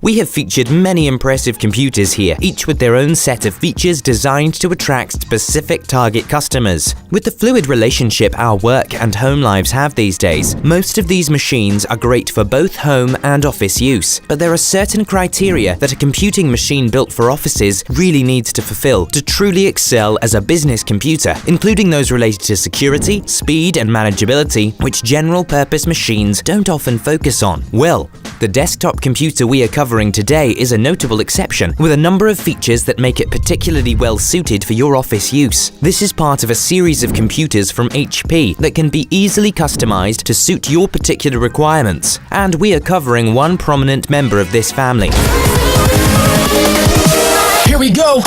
We have featured many impressive computers here, each with their own set of features designed to attract specific target customers. With the fluid relationship our work and home lives have these days, most of these machines are great for both home and office use. But there are certain criteria that a computing machine built for offices really needs to fulfill to truly excel as a business computer, including those related to security, speed, and manageability, which general-purpose machines don't often focus on. Well, the desktop computer we are covering today is a notable exception, with a number of features that make it particularly well suited for your office use. This is part of a series of computers from HP that can be easily customized to suit your particular requirements, and we are covering one prominent member of this family. Here we go!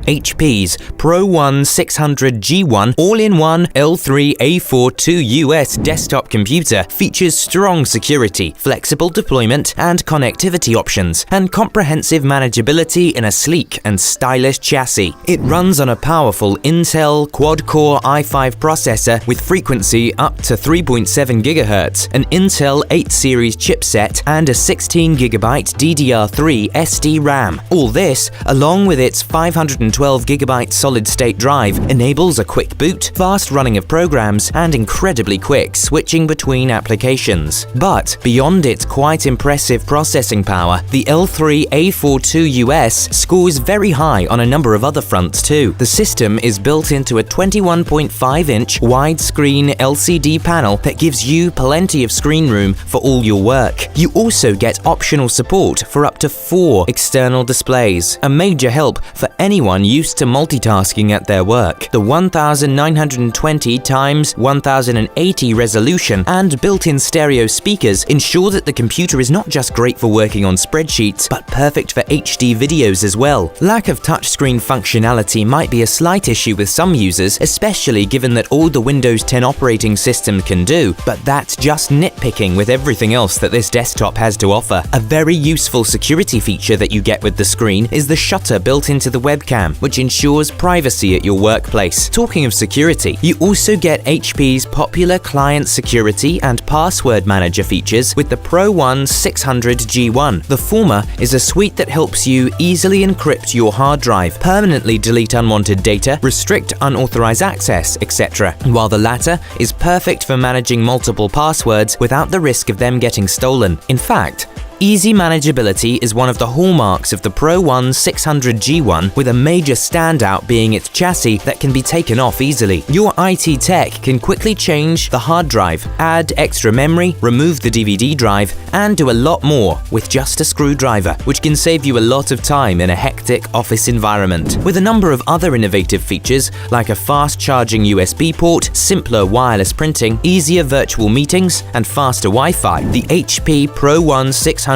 HP's ProOne 600G1 all-in-one L3A42US desktop computer features strong security, flexible deployment and connectivity options, and comprehensive manageability in a sleek and stylish chassis. It runs on a powerful Intel quad-core i5 processor with frequency up to 3.7 GHz, an Intel 8 series chipset, and a 16GB DDR3 SD RAM. All this, along with its 512GB solid-state drive, enables a quick boot, fast running of programs, and incredibly quick switching between applications. But beyond its quite impressive processing power, the L3A42US scores very high on a number of other fronts too. The system is built into a 21.5-inch widescreen LCD panel that gives you plenty of screen room for all your work. You also get optional support for up to 4 external displays, a major help for anyone used to multitasking at their work. The 1920x1080 resolution and built-in stereo speakers ensure that the computer is not just great for working on spreadsheets, but perfect for HD videos as well. Lack of touchscreen functionality might be a slight issue with some users, especially given that all the Windows 10 operating system can do, but that's just nitpicking with everything else that this desktop has to offer. A very useful security feature that you get with the screen is the shutter built into the webcam, which ensures privacy at your workplace. Talking of security, you also get HP's popular client security and password manager features with the ProOne 600G1. The former is a suite that helps you easily encrypt your hard drive, permanently delete unwanted data, restrict unauthorized access, etc., while the latter is perfect for managing multiple passwords without the risk of them getting stolen. In fact, easy manageability is one of the hallmarks of the ProOne 600G1, with a major standout being its chassis that can be taken off easily. Your IT tech can quickly change the hard drive, add extra memory, remove the DVD drive, and do a lot more with just a screwdriver, which can save you a lot of time in a hectic office environment. With a number of other innovative features like a fast-charging USB port, simpler wireless printing, easier virtual meetings, and faster Wi-Fi, the HP ProOne 600G1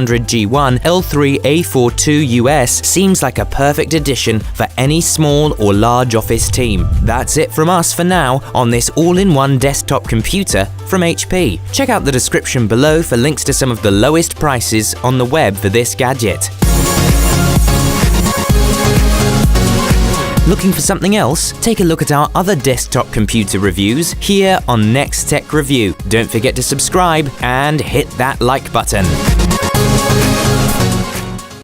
L3A42US seems like a perfect addition for any small or large office team. That's it from us for now on this all-in-one desktop computer from HP. Check out the description below for links to some of the lowest prices on the web for this gadget. Looking for something else? Take a look at our other desktop computer reviews here on Next Tech Review. Don't forget to subscribe and hit that like button.